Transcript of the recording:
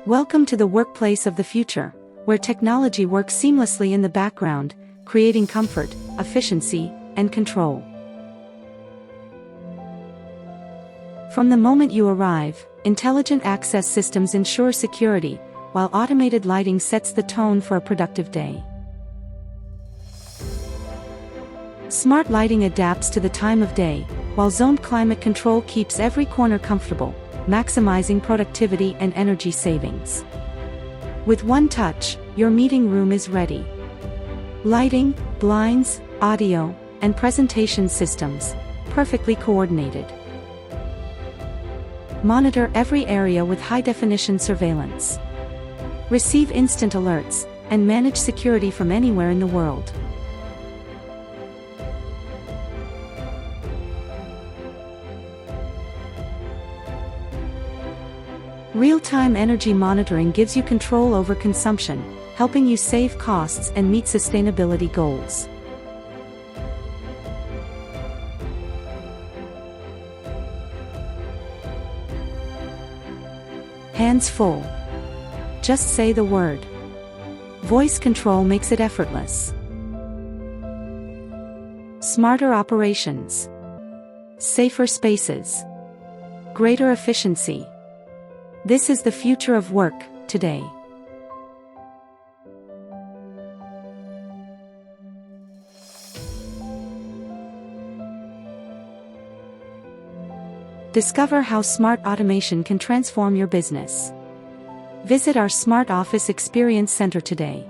Welcome to the workplace of the future, where technology works seamlessly in the background, creating comfort, efficiency, and control. From the moment you arrive, intelligent access systems ensure security, while automated lighting sets the tone for a productive day. Smart lighting adapts to the time of day, while zoned climate control keeps every corner comfortable, maximizing productivity and energy savings. With one touch, your meeting room is ready. Lighting, blinds, audio, and presentation systems, perfectly coordinated. Monitor every area with high-definition surveillance. Receive instant alerts, and manage security from anywhere in the world. Real-time energy monitoring gives you control over consumption, helping you save costs and meet sustainability goals. Hands full. Just say the word. Voice control makes it effortless. Smarter operations. Safer spaces. Greater efficiency. This is the future of work, today. Discover how smart automation can transform your business. Visit our Smart Office Experience Center today.